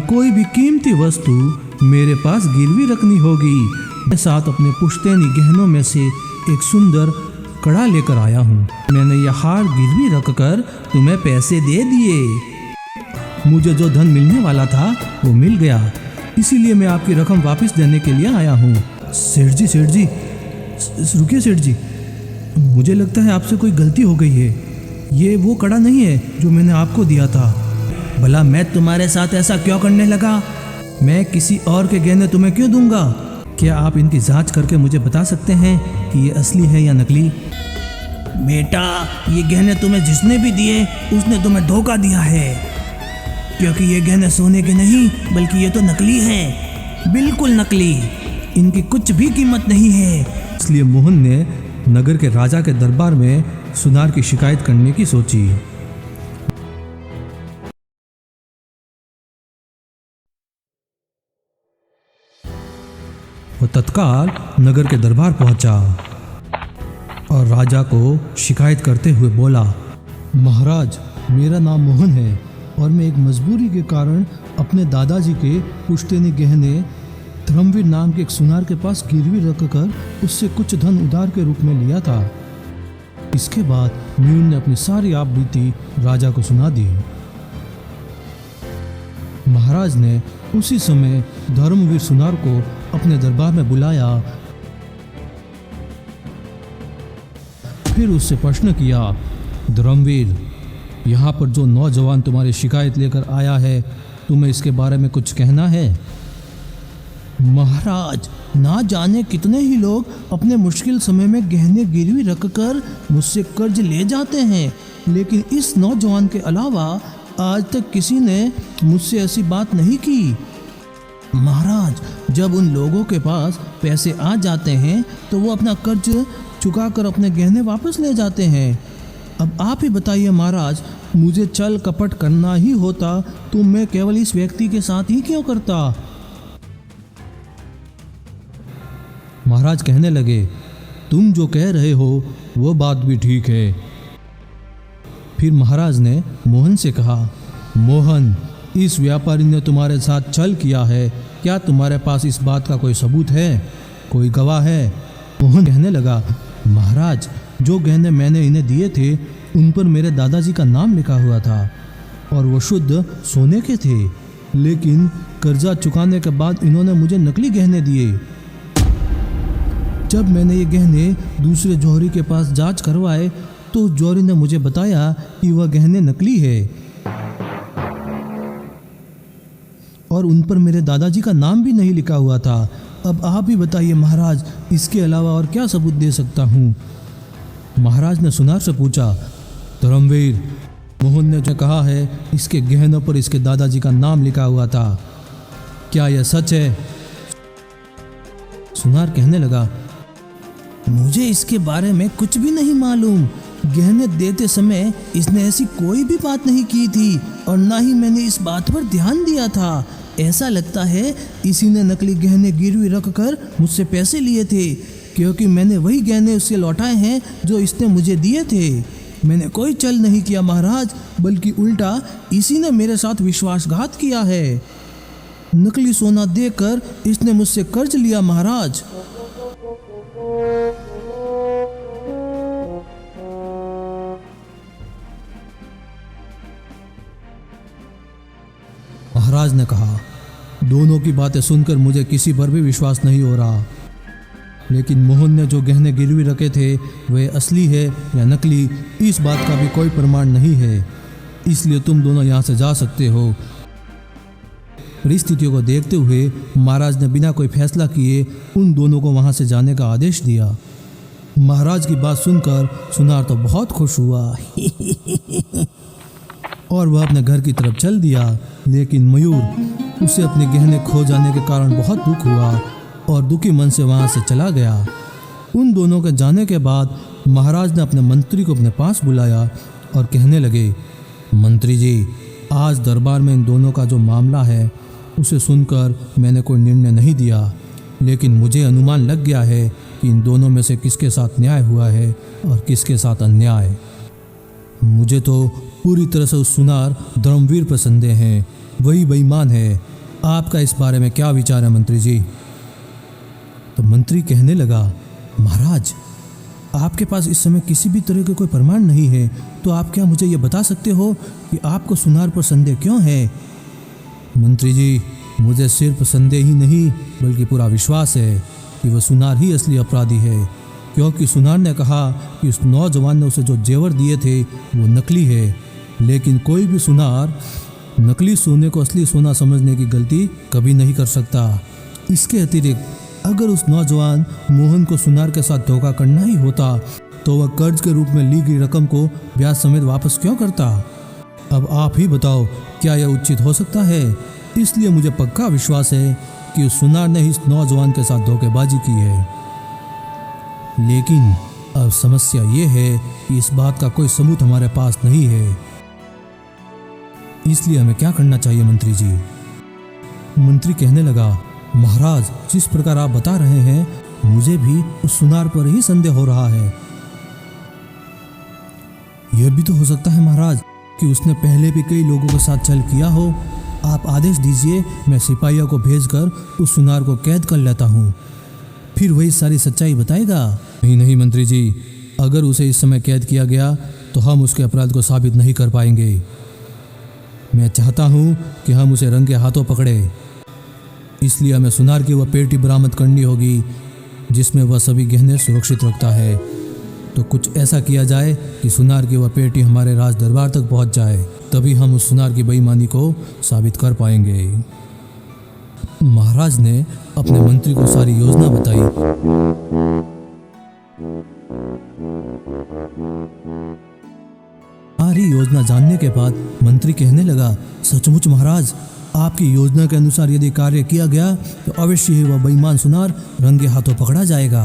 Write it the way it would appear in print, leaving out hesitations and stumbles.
कोई भी कीमती वस्तु मेरे पास गिरवी रखनी होगी। मैं साथ अपने पुश्तैनी गहनों में से एक सुंदर कड़ा लेकर आया हूँ। मैंने यह हार गिरवी रखकर तुम्हें पैसे दे दिए। मुझे जो धन मिलने वाला था वो मिल गया, इसीलिए मैं आपकी रकम वापस देने के लिए आया हूँ। सेठ जी, रुकिए सेठ जी, मुझे लगता है आपसे कोई गलती हो गई है। ये वो कड़ा नहीं है जो मैंने आपको दिया था। भला मैं तुम्हारे साथ ऐसा क्यों करने लगा? मैं किसी और के गहने तुम्हें क्यों दूंगा? क्या आप इनकी जांच करके मुझे बता सकते हैं कि ये असली है या नकली? बेटा, ये गहने तुम्हें जिसने भी दिए उसने तुम्हें धोखा दिया है, क्योंकि ये गहने सोने के नहीं बल्कि ये तो नकली है, बिल्कुल नकली। इनकी कुछ भी कीमत नहीं है। इसलिए मोहन ने नगर के राजा के दरबार में सुनार की शिकायत करने की सोची। वो तत्काल नगर के दरबार पहुंचा और राजा को शिकायत करते हुए बोला, महाराज, मेरा नाम मोहन है और मैं एक मजबूरी के कारण अपने दादाजी के पुश्तैनी गहने धर्मवीर नाम के एक सुनार के पास गिरवी रखकर उससे कुछ धन उधार के रूप में लिया था। इसके बाद मीर ने अपनी सारी आप बीती राजा को सुना दी। महाराज ने उसी समय धर्मवीर सुनार को अपने दरबार में बुलाया। फिर उससे प्रश्न किया, धर्मवीर, यहाँ पर जो नौजवान तुम्हारी शिकायत लेकर आया है, तुम्हें इसके बारे में कुछ कहना है? महाराज, ना जाने कितने ही लोग अपने मुश्किल समय में गहने गिरवी रखकर मुझसे कर्ज ले जाते हैं, लेकिन इस नौजवान के अलावा आज तक किसी ने मुझसे ऐसी बात नहीं की। महाराज, जब उन लोगों के पास पैसे आ जाते हैं तो वो अपना कर्ज चुकाकर अपने गहने वापस ले जाते हैं। अब आप ही बताइए महाराज, मुझे छल कपट करना ही होता तो मैं केवल इस व्यक्ति के साथ ही क्यों करता? महाराज कहने लगे, तुम जो कह रहे हो वो बात भी ठीक है। फिर महाराज ने मोहन से कहा, मोहन, इस व्यापारी ने तुम्हारे साथ छल किया है, क्या तुम्हारे पास इस बात का कोई सबूत है, कोई गवाह है? मोहन कहने लगा, महाराज, जो गहने मैंने इन्हें दिए थे उन पर मेरे दादाजी का नाम लिखा हुआ था और वो शुद्ध सोने के थे, लेकिन कर्जा चुकाने के बाद इन्होंने मुझे नकली गहने दिए। जब मैंने ये गहने दूसरे जौहरी के पास जांच करवाए तो उस जौहरी ने मुझे बताया कि वह गहने नकली है और उन पर मेरे दादाजी का नाम भी नहीं लिखा हुआ था। अब आप ही बताइए महाराज, इसके अलावा और क्या सबूत दे सकता हूँ? महाराज ने सुनार से पूछा, धर्मवीर, मोहन ने जो कहा है इसके गहनों पर इसके दादाजी का नाम लिखा हुआ था, क्या यह सच है? सुनार कहने लगा, मुझे इसके बारे में कुछ भी नहीं मालूम। गहने देते समय इसने ऐसी कोई भी बात नहीं की थी और ना ही मैंने इस बात पर ध्यान दिया था। ऐसा लगता है इसी ने नकली गहने गिरवी रखकर मुझसे पैसे लिए थे, क्योंकि मैंने वही गहने उससे लौटाए हैं जो इसने मुझे दिए थे। मैंने कोई छल नहीं किया महाराज, बल्कि उल्टा इसी ने मेरे साथ विश्वासघात किया है। नकली सोना देकर इसने मुझसे कर्ज लिया महाराज। महाराज ने कहा, दोनों की बातें सुनकर मुझे किसी पर भी विश्वास नहीं हो रहा, लेकिन मोहन ने जो गहने गिरवी रखे थे वे असली है या नकली, इस बात का भी कोई प्रमाण नहीं है। इसलिए तुम दोनों यहाँ से जा सकते हो। परिस्थितियों को देखते हुए महाराज ने बिना कोई फैसला किए उन दोनों को वहाँ से जाने का आदेश दिया। महाराज की बात सुनकर सुनार तो बहुत खुश हुआ और वह अपने घर की तरफ चल दिया, लेकिन मयूर, उसे अपने गहने खो जाने के कारण बहुत दुख हुआ और दुखी मन से वहाँ से चला गया। उन दोनों के जाने के बाद महाराज ने अपने मंत्री को अपने पास बुलाया और कहने लगे, मंत्री जी, आज दरबार में इन दोनों का जो मामला है उसे सुनकर मैंने कोई निर्णय नहीं दिया, लेकिन मुझे अनुमान लग गया है कि इन दोनों में से किसके साथ न्याय हुआ है और किसके साथ अन्याय। मुझे तो पूरी तरह से उस सुनार धर्मवीर पर संदेह है, वही बेईमान है आपका इस बारे में क्या विचार है मंत्री जी? तो मंत्री कहने लगा, महाराज, आपके पास इस समय किसी भी तरह के कोई प्रमाण नहीं है, तो आप क्या मुझे ये बता सकते हो कि आपको सुनार पर संदेह क्यों है? मंत्री जी, मुझे सिर्फ संदेह ही नहीं बल्कि पूरा विश्वास है कि वह सुनार ही असली अपराधी है, क्योंकि सुनार ने कहा कि उस नौजवान ने उसे जो जेवर दिए थे वो नकली है। लेकिन कोई भी सुनार नकली सोने को असली सोना समझने की गलती कभी नहीं कर सकता। इसके अतिरिक्त अगर उस नौजवान मोहन को सुनार के साथ धोखा करना ही होता तो वह कर्ज के रूप में ली गई रकम को ब्याज समेत वापस क्यों करता? अब आप ही बताओ, क्या यह उचित हो सकता है? इसलिए मुझे पक्का विश्वास है कि उस सुनार ने इस नौजवान के साथ धोखेबाजी की है। लेकिन अब समस्या ये है कि इस बात का कोई सबूत हमारे पास नहीं है। इसलिए हमें क्या करना चाहिए मंत्री जी? मंत्री कहने लगा, महाराज, जिस प्रकार आप बता रहे हैं मुझे भी उस सुनार पर ही संदेह हो रहा है। यह भी तो हो सकता है महाराज कि उसने पहले भी कई लोगों के साथ छल किया हो। आप आदेश दीजिए, मैं सिपाहियों को भेजकर उस सुनार को कैद कर लेता हूँ, फिर वही सारी सच्चाई बताएगा। नहीं मंत्री जी, अगर उसे इस समय कैद किया गया तो हम उसके अपराध को साबित नहीं कर पाएंगे। मैं चाहता हूँ कि हम उसे रंगे हाथों पकड़े, इसलिए हमें सुनार की वह पेटी बरामद करनी होगी जिसमें वह सभी गहने सुरक्षित रखता है। तो कुछ ऐसा किया जाए कि सुनार की वह पेटी हमारे राज दरबार तक पहुँच जाए, तभी हम उस सुनार की बेईमानी को साबित कर पाएंगे। महाराज ने अपने मंत्री को सारी योजना बताई। सारी योजना जानने के बाद मंत्री कहने लगा, सचमुच महाराज, आपकी योजना के अनुसार यदि कार्य किया गया तो अवश्य ही वह बेईमान सुनार रंगे हाथों पकड़ा जाएगा।